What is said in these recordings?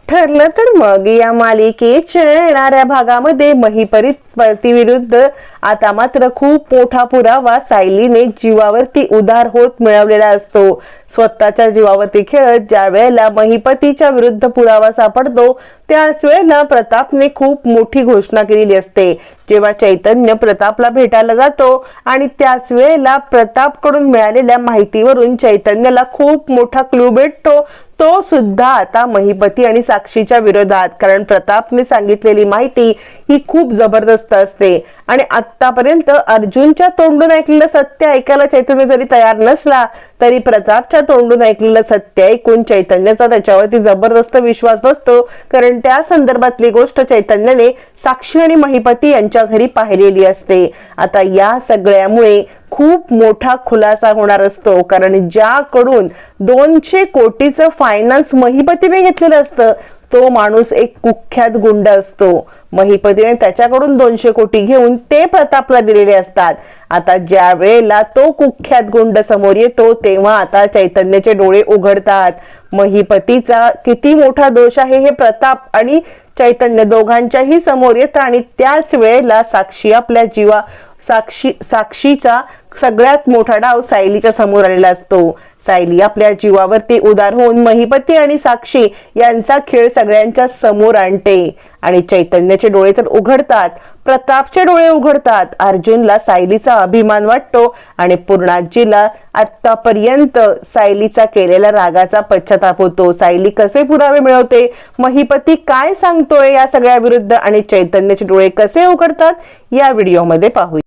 ठरलं तर मग या मालिकेच्या येणाऱ्या भागामध्ये महिपती विरुद्ध आता मात्र खूप मोठा पुरावा सायलीने जीवावरती उधार होत मिळवलेला असतो. स्वतःच्या जीवावरती खेळत ज्या वेळेला महिपतीच्या विरुद्ध पुरावा सापडतो त्याच वेळेला प्रतापने खूप मोठी घोषणा केलेली असते. जेव्हा चैतन्य प्रतापला भेटायला जातो आणि त्याच वेळेला प्रतापकडून मिळालेल्या माहितीवरून चैतन्याला खूप मोठा क्लू भेटतो, तो सुद्धा आता महिपती आणि साक्षीच्या विरोधात. कारण प्रतापने सांगितलेली माहिती ही खूप जबरदस्त असते आणि आतापर्यंत अर्जुनच्या तोंडून ऐकलेलं सत्य ऐकायला चैतन्य जरी तयार नसला तरी प्रतापच्या तोंडून ऐकलेलं सत्य ऐकून चैतन्याचा त्याच्यावरती जबरदस्त विश्वास बसतो. कारण त्या संदर्भातली गोष्ट चैतन्याने साक्षी आणि महिपती यांच्या घरी पाहिलेली असते. आता या सगळ्यामुळे खूप मोठा खुलासा होणार असतो. कारण ज्याकडून 200 कोटीचं फायनान्स महिपतीने घेतलेलं असतं तो माणूस एक कुख्यात गुंड असतो. महिपतीने त्याच्याकडून 200 कोटी घेऊन ते प्रतापला दिलेले असतात. आता ज्या वेळेला तो कुख्यात गुंड समोर येतो तेव्हा आता चैतन्याचे डोळे उघडतात. महिपतीचा किती मोठा दोष आहे हे प्रताप आणि चैतन्य दोघांच्याही समोर येतं आणि त्याच वेळेला साक्षी आपल्या साक्षीचा सगळ्यात मोठा डाव सायलीच्या समोर आलेला असतो. सायली आपल्या जीवावरती उदार होऊन महिपती आणि साक्षी यांचा खेळ सगळ्यांच्या समोर आणते आणि चैतन्याचे डोळे तर उघडतात, प्रतापचे डोळे उघडतात. अर्जुनला सायलीचा अभिमान वाटतो आणि पूर्णाजीला आतापर्यंत सायलीचा केलेल्या रागाचा पश्चाताप होतो. सायली कसे पुरावे मिळवते, महिपती काय सांगतोय या सगळ्या विरुद्ध आणि चैतन्याचे डोळे कसे उघडतात या व्हिडिओमध्ये पाहूया.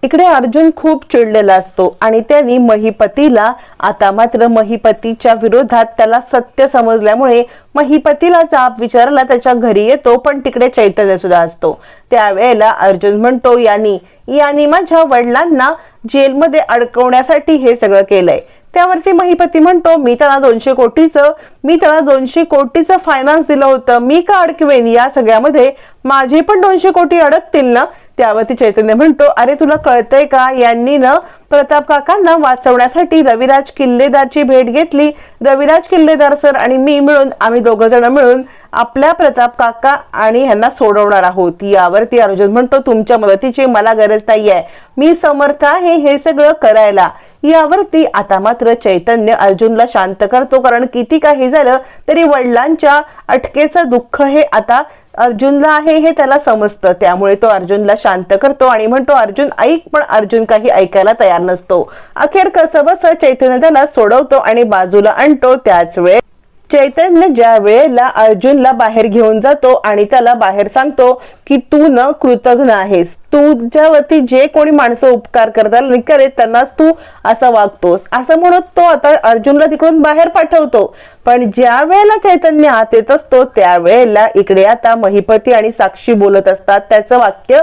इकडे अर्जुन खूप चिडलेला असतो आणि त्यांनी महिपतीला आता मात्र महिपतीच्या विरोधात त्याला सत्य समजल्यामुळे महिपतीला जाब विचारायला त्याच्या घरी येतो. पण तिकडे चैतन्य सुद्धा असतो. त्यावेळेला अर्जुन म्हणतो यांनी माझ्या वडिलांना जेलमध्ये अडकवण्यासाठी हे सगळं केलंय. त्यावरती महिपती म्हणतो मी त्याला 200 कोटीचं फायनान्स दिलं होतं, मी का अडकवेन, या सगळ्यामध्ये माझे पण 200 कोटी अडकतील ना. त्यावरती चैतन्य म्हणतो अरे तुला कळतंय का, यांनी ना प्रताप काकांना वाचवण्यासाठी रविराज किल्लेदारची भेट घेतली. रविराज किल्लेदार सर आणि मी मिळून आम्ही दोघ जण मिळून आपल्या प्रताप काका आणि ह्यांना सोडवणार आहोत. यावरती अर्जुन म्हणतो तुमच्या मदतीची मला गरज नाहीये, मी समर्थ आहे हे सगळं करायला. यावरती आता मात्र चैतन्य अर्जुनला शांत करतो. कारण किती काही झालं तरी वडिलांच्या अटकेचं दुःख हे आता अर्जुनला आहे हे त्याला समजतं. त्यामुळे तो अर्जुनला शांत करतो आणि म्हणतो अर्जुन ऐक, पण अर्जुन काही ऐकायला तयार नसतो. अखेर कसं बस चैतन्य त्याला सोडवतो आणि बाजूला आणतो. त्याच वेळेस चैतन्य ज्या वेळेला अर्जुनला बाहेर घेऊन जातो आणि त्याला बाहेर सांगतो की तू न कृतज्ञ आहेस, तुझ्यावरती जे कोणी माणसं उपकार करतात निकरे त्यांनाच तू असं वागतोस, असं म्हणत तो आता अर्जुनला तिकडून बाहेर पाठवतो. पण ज्या वेळेला चैतन्य आत येत असतो त्यावेळेला इकडे आता महिपती आणि साक्षी बोलत असतात. त्याचं वाक्य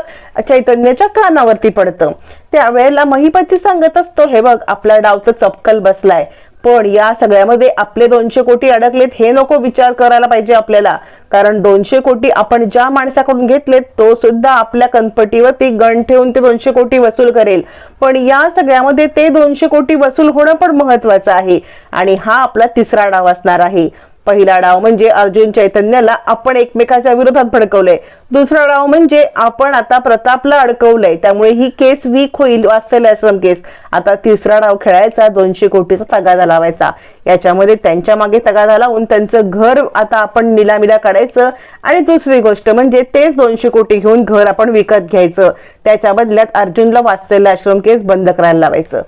चैतन्याच्या कानावरती पडतं. त्यावेळेला महिपती सांगत असतो हे बघ आपला डाव तर चपकल बसलाय, पण या सगळ्यामध्ये आपले 200 कोटी अडकलेत हे नको विचार करायला पाहिजे आपल्याला. कारण 200 कोटी आपण ज्या माणसाकडून घेतलेत तो सुद्धा आपल्या कनपटीवरती गण ठेवून ते 200 कोटी वसूल करेल. पण या सगळ्यामध्ये ते 200 कोटी वसूल होणं पण महत्वाचं आहे आणि हा आपला तिसरा डाव असणार आहे. पहिला डाव म्हणजे अर्जुन चैतन्याला आपण एकमेकाच्या विरोधात भडकवलंय. दुसरा डाव म्हणजे आपण आता प्रतापला अडकवलंय, त्यामुळे ही केस वीक होईल, वात्सल्याश्रम केस. आता तिसरा डाव खेळायचा 200 कोटीचा तगादा लावायचा. याच्यामध्ये त्यांच्या मागे तगादा लावून त्यांचं घर आता आपण निलामीला काढायचं आणि दुसरी गोष्ट म्हणजे तेच 200 कोटी घेऊन घर आपण विकत घ्यायचं. त्याच्या बदल्यात अर्जुनला वात्सल्याश्रम केस बंद करायला लावायचं.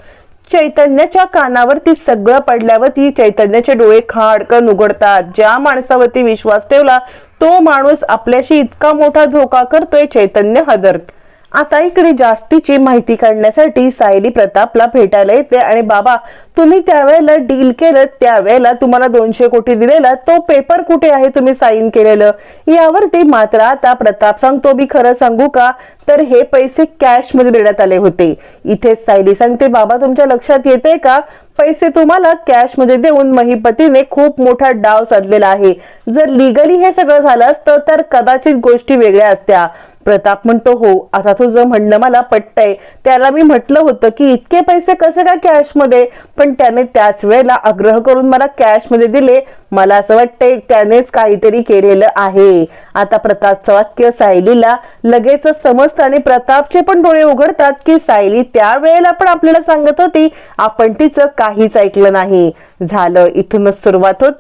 चैतन्याच्या कानावरती सगळं पडल्यावरती चैतन्याचे डोळे खाडकन उघडतात. ज्या माणसावरती विश्वास ठेवला तो माणूस आपल्याशी इतका मोठा धोका करतोय, चैतन्य हादरतो. आता इकडे जास्तीची माहिती काढण्यासाठी सायली प्रतापला भेटायला येते आणि बाबा तुम्ही त्यावेळेला डील केलं त्यावेळेला तुम्हाला 200 कोटी दिलेला तो पेपर कुठे आहे तुम्ही साईन केलेलं. यावरती मात्र आता प्रताप सांगतो मी खरं सांगू का, तर हे पैसे कॅश मध्ये देण्यात आले होते. इथे सायली सांगते बाबा तुमच्या लक्षात येते का, पैसे तुम्हाला कॅश मध्ये देऊन महिपतीने खूप मोठा डाव साधलेला आहे. जर लिगली हे सगळं झालं असतं तर कदाचित गोष्टी वेगळ्या असत्या, प्रताप म्हणतो, हो आता तुझं म्हणणं मला पटतंय. त्याला मी म्हटलं होतं की इतके पैसे कसे काय कॅशमध्ये, पण त्याने त्याच वेळेला आग्रह करून मला कॅशमध्ये दिले. मला असं वाटतंय त्यानेच काहीतरी केलेलं आहे. आता प्रतापचं वाक्य सायलीला लगेचच समजतं आणि प्रतापचे पण डोळे उघडतात की सायली त्यावेळेला पण आपल्याला सांगत होती, आपण तिचं काहीच ऐकलं नाही. झालं इथूनच सुरुवात होत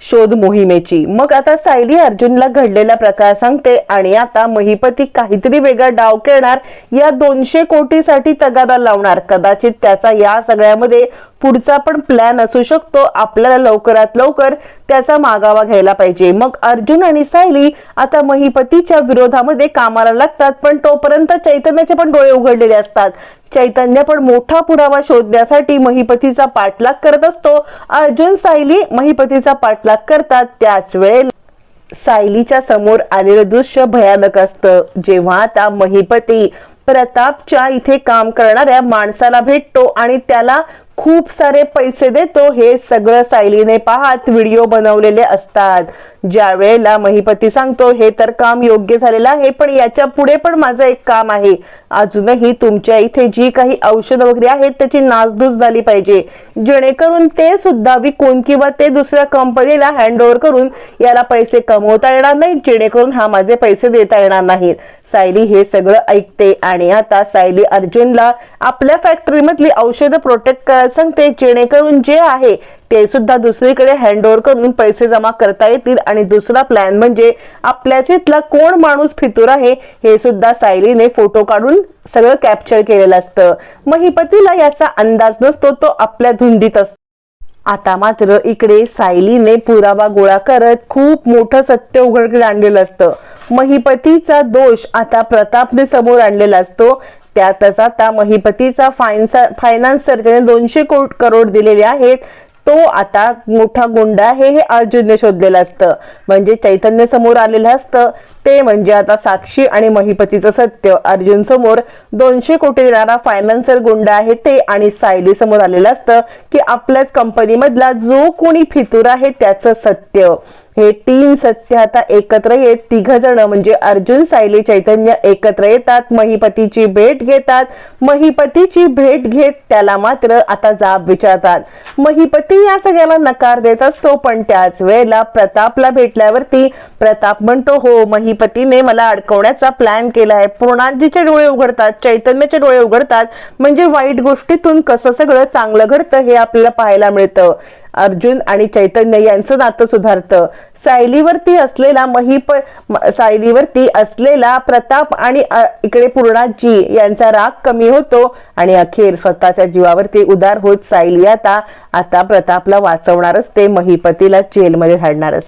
शोध मोहिमेची. मग आता सायली अर्जुनला घडलेला प्रकार सांगते आणि आता महिपती काहीतरी वेगळा डाव खेळणार, या 200 कोटीसाठी तगादा लावणार. कदाचित त्याचा या सगळ्यामध्ये पुढचा पण प्लॅन असू शकतो. आपल्याला लवकरात लवकर त्याचा मागावा घ्यायला पाहिजे. मग अर्जुन आणि सायली आता महिपतीच्या विरोधामध्ये कामाला लागतात, पण तोपर्यंत चैतन्याचे पण डोळे उघडलेले असतात. चैतन्य पण मोठा पुरावा शोधण्यासाठी महिपतीचा पाठलाग करत असतो. अर्जुन सायली महिपतीचा पाठलाग करतात. त्याच वेळेला सायलीच्या समोर आलेलं दृश्य भयानक असतं, जेव्हा आता महिपती प्रतापच्या इथे काम करणाऱ्या माणसाला भेटतो आणि त्याला खूप सारे पैसे देतो. हे सगळं सायलीने पाहत व्हिडिओ बनवलेले असतात. ज्या वेळेला महिपती सांगतो, हे तर काम योग्य झालेलं आहे, पण याच्या पुढे पण माझं एक काम आहे. अजूनही तुमच्या इथे जी काही औषधं वगैरे आहेत त्याची नासधूस झाली पाहिजे, जेणेकरून ते सुद्धा विकून किंवा ते दुसऱ्या कंपनीला हँडओव्हर करून याला पैसे कमवता येणार नाहीत, जेणेकरून हा माझे पैसे देता येणार नाहीत. सायली हे सगळं ऐकते आणि आता सायली अर्जुनला आपल्या फॅक्टरीमधली औषधं प्रोटेक्ट करायला सांगते, जेणेकरून जे आहे ते सुद्धा दुसरीकडे हँडओव्हर करून पैसे जमा करता येतील. आणि दुसरा प्लॅन म्हणजे आपल्याच इथला कोण माणूस फितूर आहे हे सुद्धा सायलीने फोटो काढून सगळं कॅप्चर केलेलं असतं. महिपतीला याचा अंदाज नसतो, तो आपल्या धुंदीत असतो. आता मात्र इकडे सायलीने पुरावा गोळा करत खूप मोठं सत्य उघडकीला आणलेलं असतं. महिपतीचा दोष आता प्रतापने समोर आणलेला असतो. त्यातच आता महिपतीचा फायनान्स सर्जने 200 करोड दिलेले आहेत. तो आता मोठा गुंड आहे हे अर्जुनने शोधलेलं असतं. म्हणजे चैतन्य समोर आलेलं असतं, ते म्हणजे आता साक्षी आणि महिपतीचं सत्य. अर्जुन समोर 200 कोटी देणारा फायनान्सर गुंड आहे ते, आणि सायली समोर आलेलं असतं की आपल्याच कंपनीमधला जो कोणी फितूर आहे त्याचं सत्य. हे 3 सत्य आता एकत्र येत 3 जण म्हणजे अर्जुन, सायली, चैतन्य एकत्र येतात. महिपतीची भेट घेतात. महिपतीची भेट घेत त्याला मात्र आता जाब विचारतात. महिपती या सगळ्याला नकार देत असतो, पण त्याच वेळेला प्रतापला भेटल्यावरती प्रताप म्हणतो, हो महिपतीने मला अडकवण्याचा प्लॅन केलाय. पूर्णाजीचे डोळे उघडतात, चैतन्याचे डोळे उघडतात. म्हणजे वाईट गोष्टीतून कसं सगळं चांगलं घडतं हे आपल्याला पाहायला मिळतं. अर्जुन आणि चैतन्य यांचं नातं सुधारतं. सायलीवरती असलेला प्रताप आणि इकडे पूर्णाजी यांचा राग कमी होतो आणि अखेर स्वतःच्या जीवावरती उदार होत सायली आता प्रतापला वाचवणार असते, महिपतीला जेलमध्ये धाडणार असते.